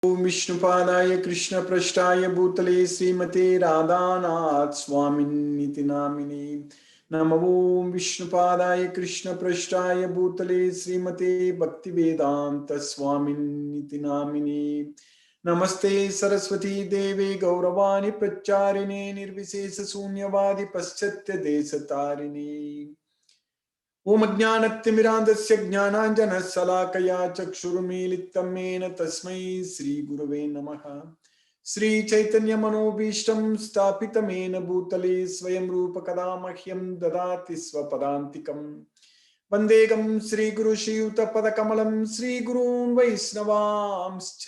ओम विष्णुपादाय कृष्णपृष्ठाय भूतले श्रीमते राधानाथ स्वामिन्निति नामिने नमो ओम विष्णुपादाय कृष्णपृष्ठाय भूतले श्रीमते भक्तिवेदांत स्वामिन्निति नामिने नमस्ते सरस्वती देवे गौरवाणी प्रचारिणे निर्विशेष शून्यवादी पश्चात्य देशतारिणे ओम अज्ञानतिमिरान्धस्य ज्ञानाञ्जनशलाकया चक्षुरुमीलितं येन तस्मै श्रीगुरवे नमः। श्रीचैतन्यमनोभीष्टं स्थापितमेन भूतले स्वयं रूपकदा मह्यं ददाति स्वपदान्तिकम्। वन्देकं श्रीगुरुश्रीयुतपदकमलं श्रीगुरून् वैष्णवांश्च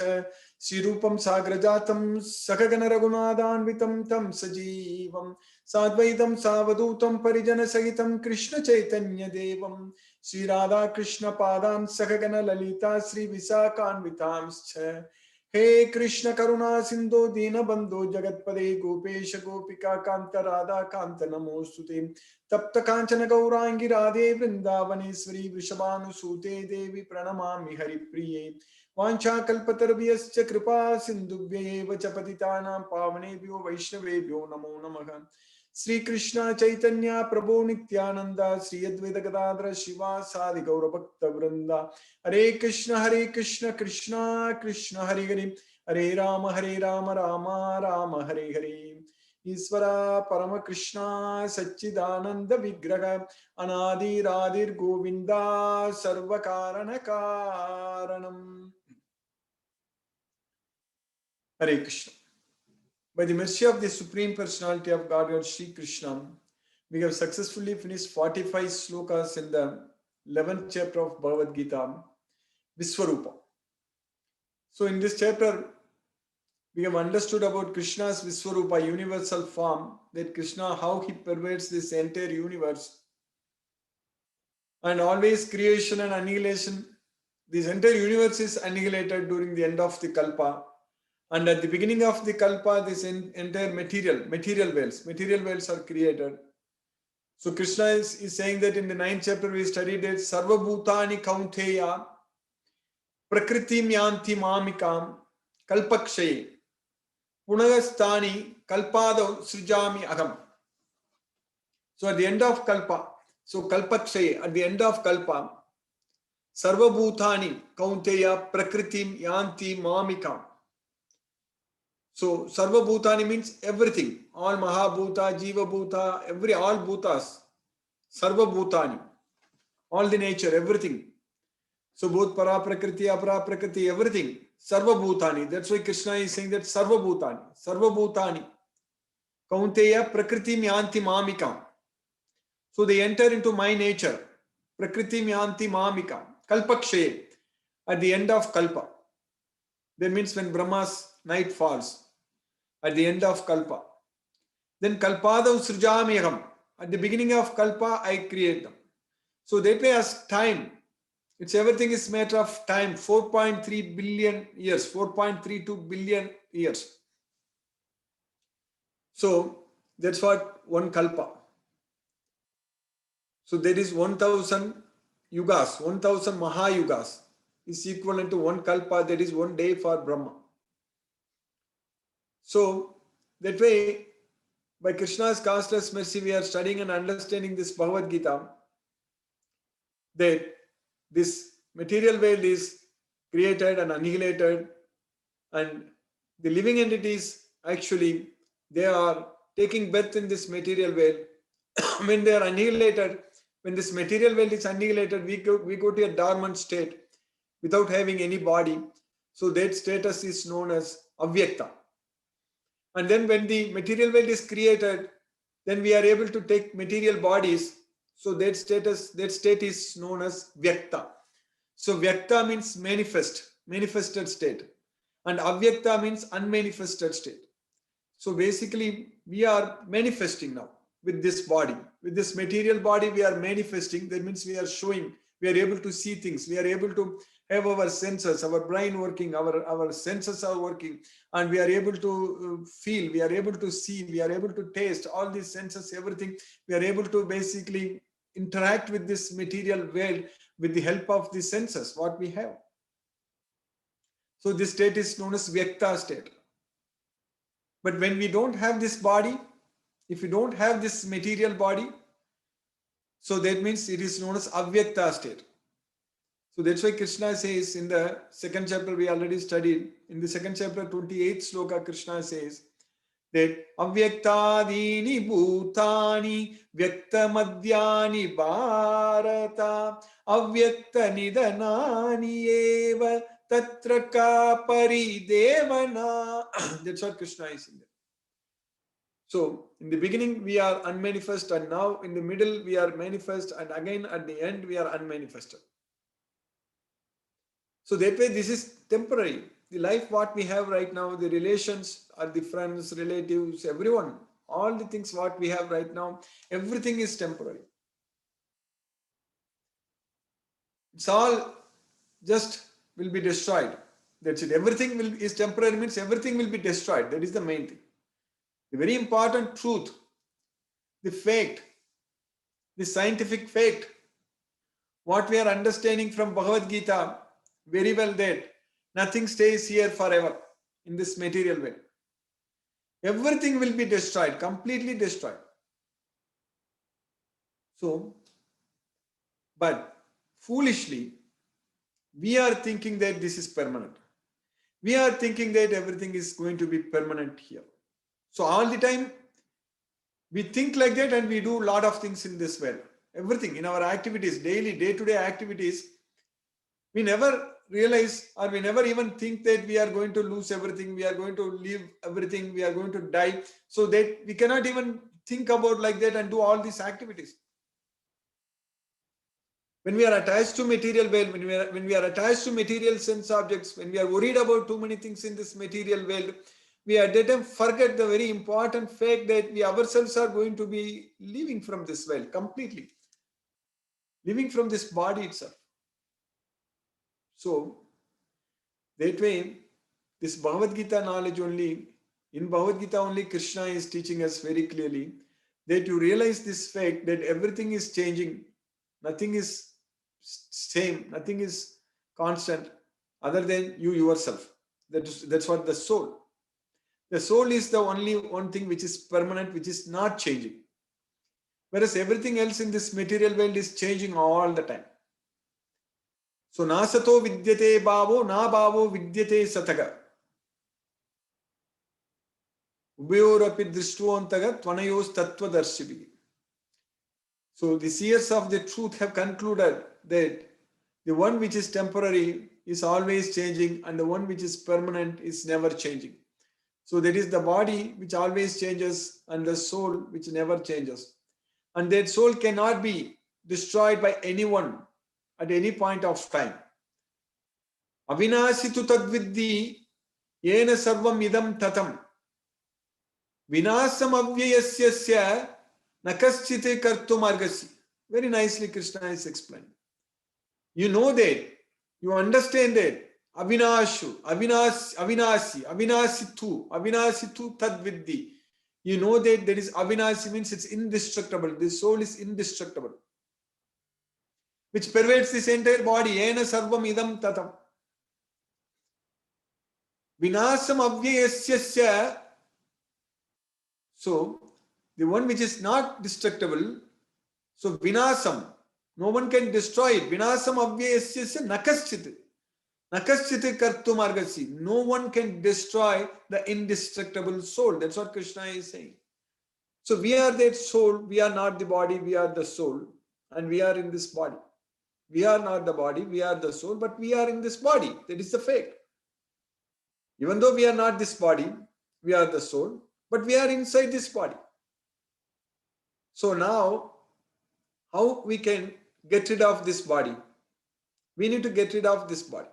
श्रीरूपं साग्रजातं सखगण रघुनाथान्वितं तं सजीवं साद्वैतं सावधूतं परिजनसहितं कृष्ण चैतन्य देवं श्री राधा कृष्ण पादान् सखगण ललिता श्री विशाखान्वितांश्च। हे कृष्ण करुणा सिंधु दीनबंधो जगत्पदे गोपेश गोपिका कांत राधा कांत नमोस्तुते। तप्त कांचन गौरांगी राधे वृंदावनेश्वरी वृषभानुसूते देवी प्रणमामि हरिप्रिये। वाञ्छाकल्पतरुभ्यश्च कृपा सिन्धुभ्येव च पतितानां पावनेभ्यो वैष्णवेभ्यो नमो नमः। श्री कृष्ण चैतन्य प्रभु नित्यानंद श्री अद्वैत गदाधर शिवासादि गौर भक्त वृंदा। हरे कृष्ण कृष्ण कृष्ण हरे हरे हरे राम राम राम हरे हरे। ईश्वर परम कृष्ण सच्चिदानंद विग्रह अनादिरादिर गोविंदा सर्व कारण कारणम। हरे Krishna. By the mercy of the Supreme Personality of Godhead, Sri Krishna, we have successfully finished 45 slokas in the 11th chapter of Bhagavad Gita, Viswarupa. So in this chapter, we have understood about Krishna's Viswarupa, universal form, that Krishna, how he pervades this entire universe. And always creation and annihilation, this entire universe is annihilated during the end of the Kalpa. And at the beginning of the Kalpa, this entire material worlds are created. So Krishna is saying that in the 9th chapter we studied that Sarva Bhutani Kaunteya Prakritim Yanti Mamikam Kalpakshaye Punagastani Kalpado Srijami Agam. So at the end of Kalpa, so Kalpakshaye, at the end of Kalpa, Sarva Bhutani Kaunteya Prakritim Yanti Mamikam. So Sarva Bhutani means everything, all Mahabhuta, Jiva Bhuta, all Bhutas, Sarva Bhutani, all the nature, everything. So both Para Prakriti, Apara Prakriti, everything, Sarva Bhutani. That's why Krishna is saying that Sarva Bhutani, Kaunteya Prakriti Myanti Mamikam. So they enter into my nature, Prakriti Myanti Mamikam, Kalpakshaye, at the end of Kalpa. That means when Brahma's night falls, at the end of Kalpa. Then Kalpadav Srijamiham. At the beginning of Kalpa, I create them. So that way as time, it's everything is matter of time, 4.3 billion years, 4.32 billion years. So that's what one Kalpa. So there is 1000 yugas, 1000 Mahayugas is equivalent to one Kalpa, that is one day for Brahma. So that way, by Krishna's causeless mercy, we are studying and understanding this Bhagavad Gita, that this material world is created and annihilated, and the living entities actually they are taking birth in this material world. When they are annihilated, when this material world is annihilated, we go to a dormant state without having any body. So that status is known as avyakta. And then when the material world is created, then we are able to take material bodies. So that state is known as vyakta. So vyakta means manifested state, and avyakta means unmanifested state. So basically, we are manifesting now with this body, with this material body. We are manifesting. That means we are showing. We are able to see things. We are able to have our senses, our brain working. Our senses are working, and we are able to feel. We are able to see. We are able to taste. All these senses, everything. We are able to basically interact with this material world with the help of the senses what we have. So this state is known as Vyakta state. But when we don't have this body, if we don't have this material body, so that means it is known as Avyakta state. So that's why Krishna says in the second chapter we already studied, in the second chapter 28th sloka, Krishna says that Avyaktadini bhutani vyaktamadhyani bharata avyakta nidanani eva tatra ka paridevana. That's what Krishna is in there. So in the beginning we are unmanifest, and now in the middle we are manifest, and again at the end we are unmanifested. So that way this is temporary. The life what we have right now, the relations, or the friends, relatives, everyone, all the things what we have right now, everything is temporary. It's all just will be destroyed. That's it. Everything is temporary, means everything will be destroyed. That is the main thing. The very important truth, the fact, the scientific fact, what we are understanding from Bhagavad Gita very well, that nothing stays here forever in this material way. Everything will be destroyed, completely destroyed. So, but foolishly, we are thinking that this is permanent. We are thinking that everything is going to be permanent here. So all the time, we think like that, and we do a lot of things in this way. Everything in our activities, daily, day-to-day activities, we never realize, or we never even think that we are going to lose everything, we are going to leave everything, we are going to die. So that we cannot even think about like that and do all these activities. When we are attached to material world, when we are attached to material sense objects, when we are worried about too many things in this material world, we at that time forget the very important fact that we ourselves are going to be leaving from this world completely, living from this body itself. So that way, this Bhagavad Gita knowledge only, in Bhagavad Gita only Krishna is teaching us very clearly that you realize this fact that everything is changing, nothing is same, nothing is constant other than you yourself. That's what the soul. The soul is the only one thing which is permanent, which is not changing. Whereas everything else in this material world is changing all the time. So nasato vidyate bhavo, na bhavo vidyate sataga. Ubhayorapi drishtuvantaga tvanayos tattvadarshibhi. So the seers of the truth have concluded that the one which is temporary is always changing, and the one which is permanent is never changing. So that is the body which always changes, and the soul which never changes. And that soul cannot be destroyed by anyone at any point of time. Avinasitu tadviddi yena sarvam idam tatam. Vinasam avyayasyasya nakaschite kartum argasi. Very nicely Krishna is explained. You know that, you understand that avinashu, avinasitu tadviddi. You know that there is avinasi, means it's indestructible. The soul is indestructible, which pervades this entire body. Ena sarvam idam tatam. Vinasam avyayasyasya. So the one which is not destructible, so vinasam, no one can destroy it. Vinasam avyayasyasya nakaschit. Nakaschit kartum argasi. No one can destroy the indestructible soul. That's what Krishna is saying. So we are that soul. We are not the body. We are the soul. And we are in this body. We are not the body. We are the soul. But we are in this body. That is the fact. Even though we are not this body, we are the soul. But we are inside this body. So now, how we can get rid of this body? We need to get rid of this body.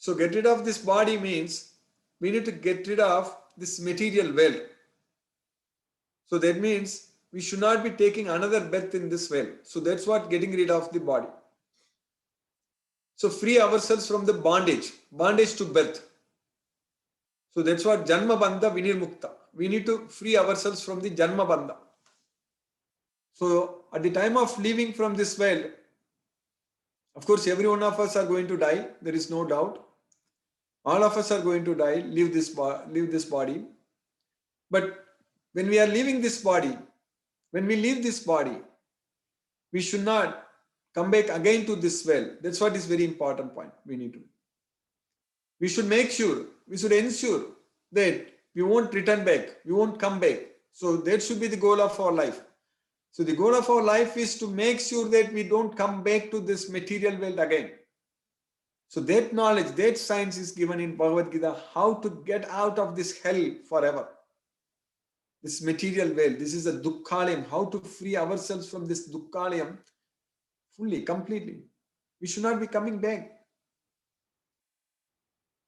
So get rid of this body means we need to get rid of this material world. So that means we should not be taking another birth in this world. So that's what getting rid of the body. So free ourselves from the bondage to birth. So that's what Janma Bandha Vinirmukta. We need to free ourselves from the Janma Bandha. So at the time of leaving from this world, Of course, every one of us are going to die. There is no doubt. All of us are going to die, leave this body. But when we are leaving this body, when we leave this body, we should not come back again to this well. That's what is very important point we need to. We should make sure, we should ensure that we won't return back, we won't come back. So that should be the goal of our life. So the goal of our life is to make sure that we don't come back to this material world again. So that knowledge, that science is given in Bhagavad Gita, how to get out of this hell forever. This material world, this is a dukkhalayam, how to free ourselves from this dukkhalayam fully, completely. We should not be coming back.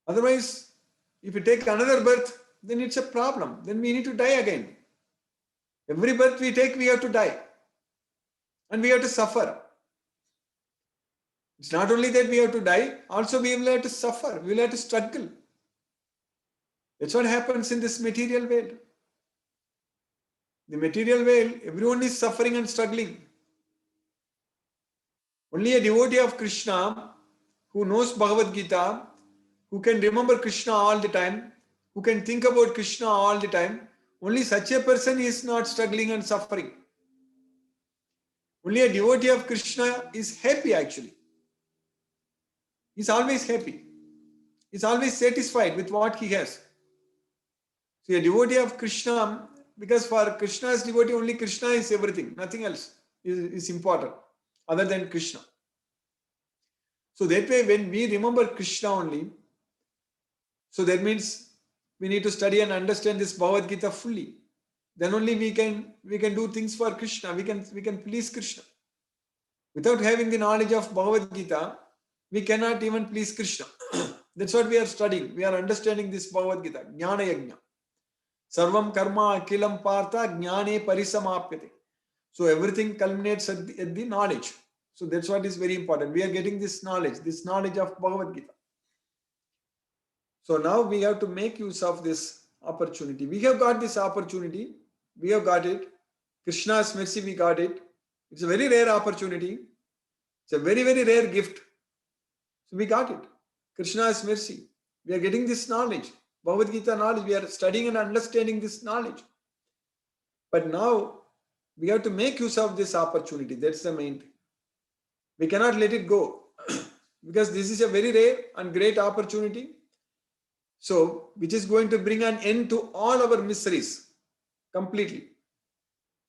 Otherwise, if we take another birth, then it's a problem. Then we need to die again. Every birth we take, we have to die. And we have to suffer. It's not only that we have to die, also we will have to suffer. We will have to struggle. That's what happens in this material world. The material world, everyone is suffering and struggling. Only a devotee of Krishna who knows Bhagavad Gita, who can remember Krishna all the time, who can think about Krishna all the time, only such a person is not struggling and suffering. Only a devotee of Krishna is happy actually. He's always happy. He's always satisfied with what he has. So a devotee of Krishna, because for Krishna's devotee, only Krishna is everything. Nothing else is important other than Krishna. So that way, when we remember Krishna only, so that means we need to study and understand this Bhagavad Gita fully. Then only we can do things for Krishna. We can please Krishna. Without having the knowledge of Bhagavad Gita, we cannot even please Krishna. That's what we are studying. We are understanding this Bhagavad Gita. Jnana yajna. Sarvam karma akilam partha jnane parisamapyate. So everything culminates at the knowledge. So that's what is very important. We are getting this knowledge of Bhagavad Gita. So now we have to make use of this opportunity. We have got this opportunity. We have got it. Krishna's mercy, we got it. It's a very rare opportunity. It's a very, very rare gift. So we got it. Krishna's mercy. We are getting this knowledge. Bhagavad Gita knowledge. We are studying and understanding this knowledge. But now we have to make use of this opportunity. That's the main thing. We cannot let it go because this is a very rare and great opportunity. So, which is going to bring an end to all our miseries completely.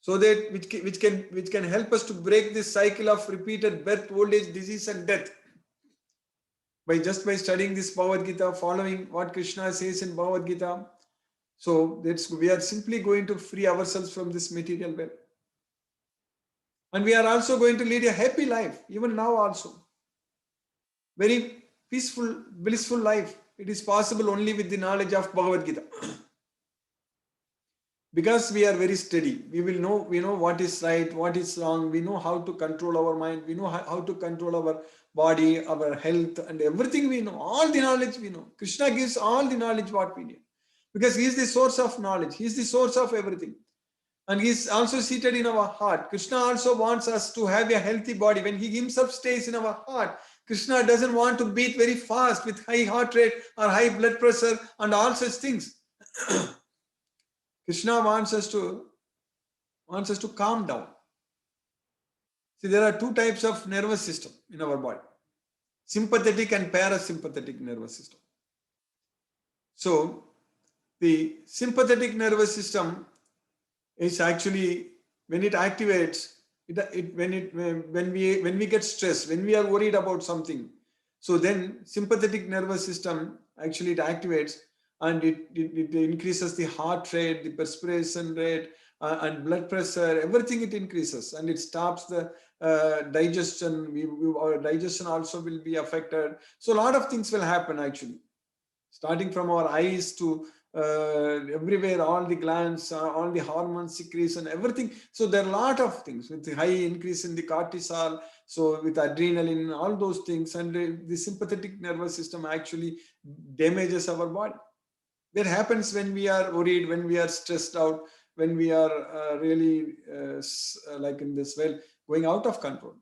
So that which can help us to break this cycle of repeated birth, old age, disease, and death. By studying this Bhagavad Gita, following what Krishna says in Bhagavad Gita. So we are simply going to free ourselves from this material world. And we are also going to lead a happy life, even now also. Very peaceful, blissful life. It is possible only with the knowledge of Bhagavad Gita. Because we are very steady. We know what is right, what is wrong. We know how to control our mind. We know how to control our body, our health, and everything we know. All the knowledge we know. Krishna gives all the knowledge what we need. Because he is the source of knowledge. He is the source of everything. And he is also seated in our heart. Krishna also wants us to have a healthy body. When he himself stays in our heart, Krishna doesn't want to beat very fast with high heart rate or high blood pressure and all such things. Krishna wants us to calm down. See, there are two types of nervous system in our body. Sympathetic and parasympathetic nervous system. So, the sympathetic nervous system is actually, when it activates, when we get stressed, when we are worried about something, so then sympathetic nervous system actually it activates and it increases the heart rate, the perspiration rate, and blood pressure, everything it increases, and it stops the digestion. Our digestion also will be affected. So a lot of things will happen actually, starting from our eyes to everywhere, all the glands, all the hormones secretion, everything. So there are a lot of things with the high increase in the cortisol, so with adrenaline, all those things, and the sympathetic nervous system actually damages our body. That happens when we are worried, when we are stressed out, when we are really like in this going out of control.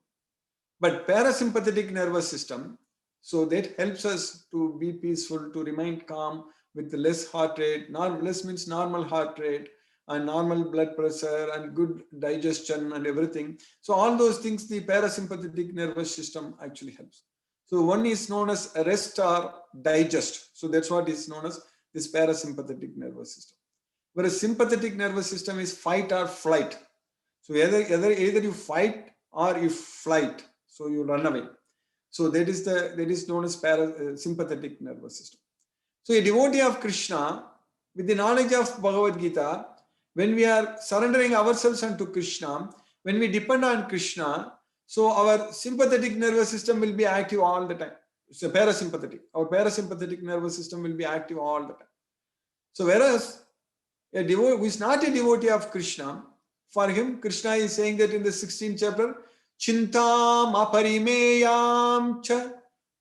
But parasympathetic nervous system, so that helps us to be peaceful, to remain calm with less heart rate. Less means normal heart rate and normal blood pressure and good digestion and everything. So all those things, the parasympathetic nervous system actually helps. So one is known as rest or digest. So that's what is known as this parasympathetic nervous system. Whereas sympathetic nervous system is fight or flight. So either you fight or you flight. So you run away. So that is known as sympathetic nervous system. So a devotee of Krishna, with the knowledge of Bhagavad Gita, when we are surrendering ourselves unto Krishna, when we depend on Krishna, so our sympathetic nervous system will be active all the time. It's a parasympathetic. Our parasympathetic nervous system will be active all the time. So whereas a devotee who is not a devotee of Krishna, for him, Krishna is saying that in the 16th chapter, Chintam aparimeyam cha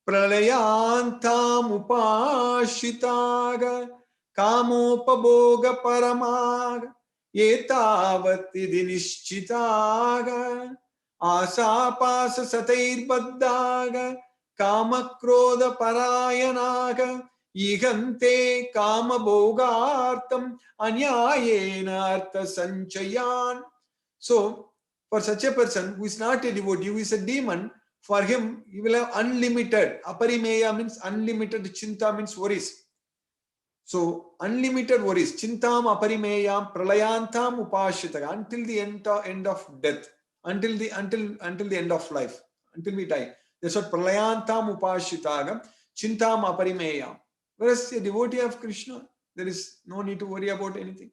pralayantam upashitaga kamopaboga paramag etavati dinishchitaga asapasa satair baddaga kamakroda parayanaga Igante kama bogartam anyayena artha sanchayan. So, for such a person who is not a devotee, who is a demon, for him, he will have unlimited. Aparimeya means unlimited, chinta means worries. So, unlimited worries. Chintam aparimeyam pralayantam upashitaga until the end of death, until the end of life, until we die. That's what pralayantam upashitaga, chintam aparimeyam. Whereas a devotee of Krishna, there is no need to worry about anything.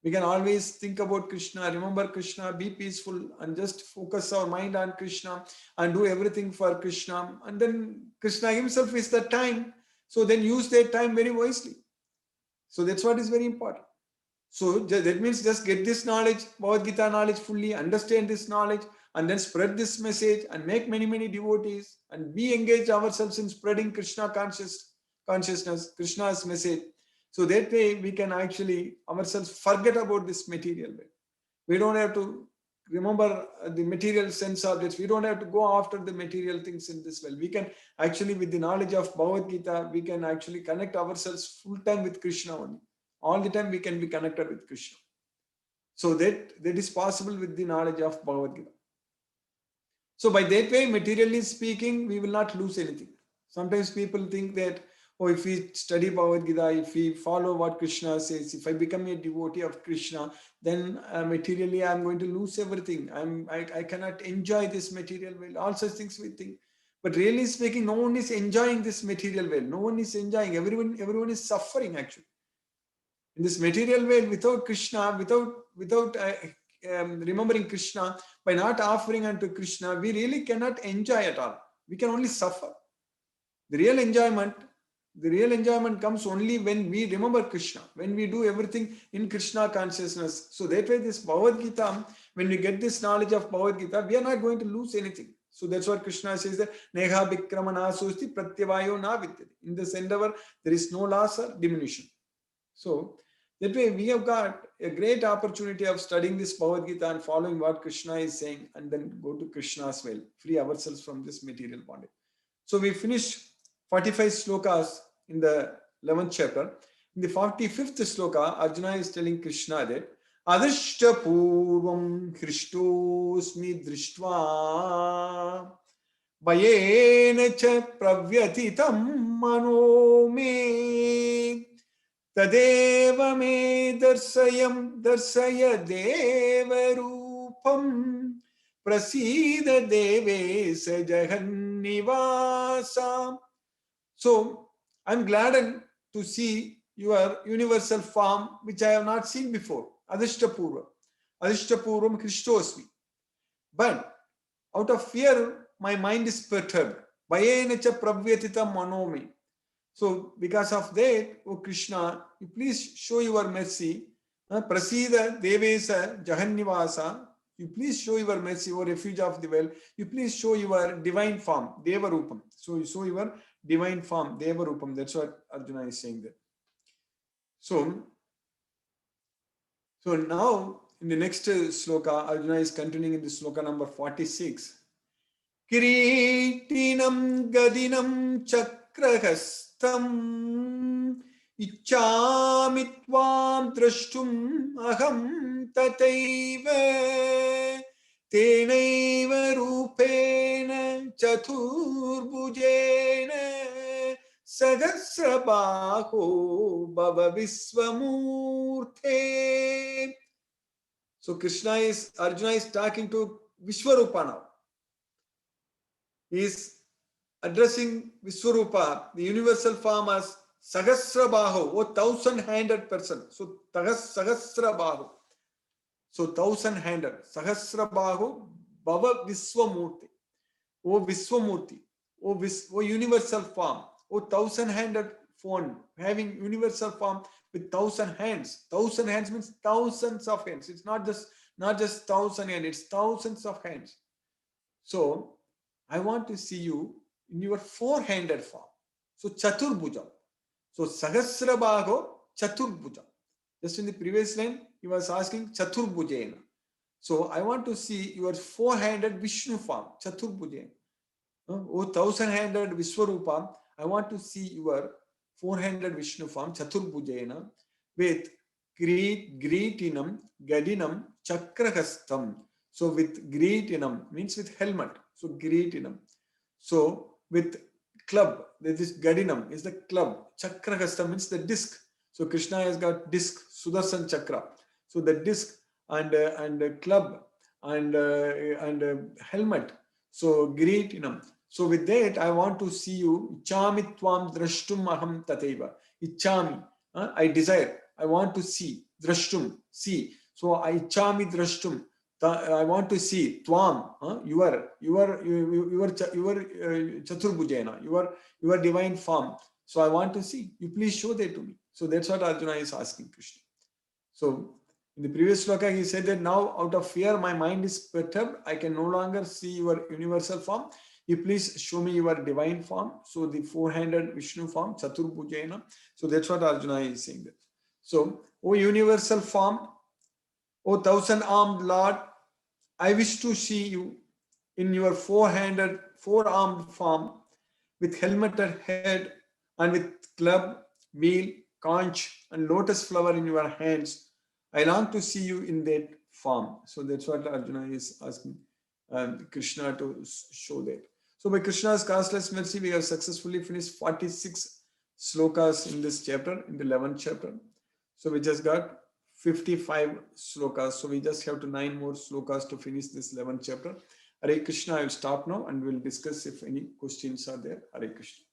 We can always think about Krishna, remember Krishna, be peaceful, and just focus our mind on Krishna and do everything for Krishna. And then Krishna himself is the time. So then use that time very wisely. So that's what is very important. So that means just get this knowledge, Bhagavad Gita knowledge fully, understand this knowledge, and then spread this message and make many, many devotees and be engaged ourselves in spreading Krishna consciousness, Krishna's message. So that way we can actually ourselves forget about this material way. We don't have to remember the material sense objects. We don't have to go after the material things in this way. We can actually, with the knowledge of Bhagavad Gita, we can actually connect ourselves full time with Krishna only. All the time we can be connected with Krishna. So that is possible with the knowledge of Bhagavad Gita. So by that way, materially speaking, we will not lose anything. Sometimes people think that, oh, if we study Bhagavad Gita, if we follow what Krishna says, if I become a devotee of Krishna, then materially I'm going to lose everything. I cannot enjoy this material world. All such things we think. But really speaking, no one is enjoying this material world. No one is enjoying. Everyone is suffering actually. In this material world, without Krishna, without remembering Krishna, by not offering unto Krishna, we really cannot enjoy at all. We can only suffer. The real enjoyment comes only when we remember Krishna, when we do everything in Krishna consciousness. So that way this Bhagavad Gita, when we get this knowledge of Bhagavad Gita, we are not going to lose anything. So that's what Krishna says that Neha Bikramana Susti Pratyavayo Na Vidyate. In this endeavor, there is no loss or diminution. So that way we have got a great opportunity of studying this Bhagavad Gita and following what Krishna is saying, and then go to Krishna's well, free ourselves from this material bondage. So we finished 45 slokas in the 11th chapter. In the 45th sloka, Arjuna is telling Krishna that Adishta Purvam Krishtosmi Drishtva Bhayena Cha Pravyatitam Mano Me Tadeva Me Darsaya Deva Rupam Prasida Devesa Jahannivasa. So I'm glad to see your universal form, which I have not seen before. Adhishtapurvam Krishtosmi. But out of fear, my mind is perturbed. Bhayenacha pravyatitam manomi. So because of that, O Krishna, you please show your mercy. Prasida devesa jahannivasa. You please show your mercy, O refuge of the world. You please show your divine form, Deva Rupam. So you show your divine form, Deva Rupam. That's what Arjuna is saying there. So now in the next sloka, Arjuna is continuing in the sloka number 46. Kireetinam gadinam chakrahastam Ichchami tvam drashtum aham tataiva Tenaiva rupena chaturbhujena Sahasrabaho bhava visvamurte. So Arjuna is talking to Vishwarupa now. He is addressing Vishwarupa, the universal form, as Sahasrabaho, or 1,000-handed person. So Sahasrabaho. So 1,000-handed. Sahasrabaho Bhava Viswamurti. O Viswamurti. O universal form. O 1,000-handed form, having universal form with 1,000 hands. 1,000 hands means thousands of hands. It's not just 1,000 hands, it's thousands of hands. So I want to see you in your 4-handed form. So Chaturbhuja. So Sahasrabaho Chaturbhuja. Just in the previous line, he was asking Chaturbhujena. So I want to see your 4-handed Vishnu form, Chaturbhujena. O 1,000-handed Vishwarupa, I want to see your 4-handed Vishnu form, Chaturbhujena, with Greetinam, Gadinam, Chakrahastam. So with Greetinam means with helmet. So Greetinam. So with club, this Gadinam is the club. Chakrahastam means the disc. So Krishna has got disc, Sudarshan Chakra. So the disc and club and helmet. So Greetinam. So with that, I want to see you. Ichchami tvam drashtum aham tateva. Ichchami. I desire. I want to see. Drashtum. See. So I ichchami drashtum. I want to see tvam, your Chaturbhujena, your divine form. So I want to see. You please show that to me. So that's what Arjuna is asking Krishna. So in the previous sloka, he said that now out of fear, my mind is perturbed. I can no longer see your universal form. You please show me your divine form. So the 4-handed Vishnu form, Chaturbhujena. So that's what Arjuna is saying there. So, O universal form, O 1,000-armed Lord, I wish to see you in your 4-armed form with helmeted head and with club, wheel, conch and lotus flower in your hands. I long to see you in that form. So that's what Arjuna is asking Krishna to show that. So by Krishna's causeless mercy, we have successfully finished 46 slokas in this chapter, in the 11th chapter. So we just got 55 slokas. So we just have 9 more slokas to finish this 11th chapter. Hare Krishna, I will stop now and we'll discuss if any questions are there. Hare Krishna.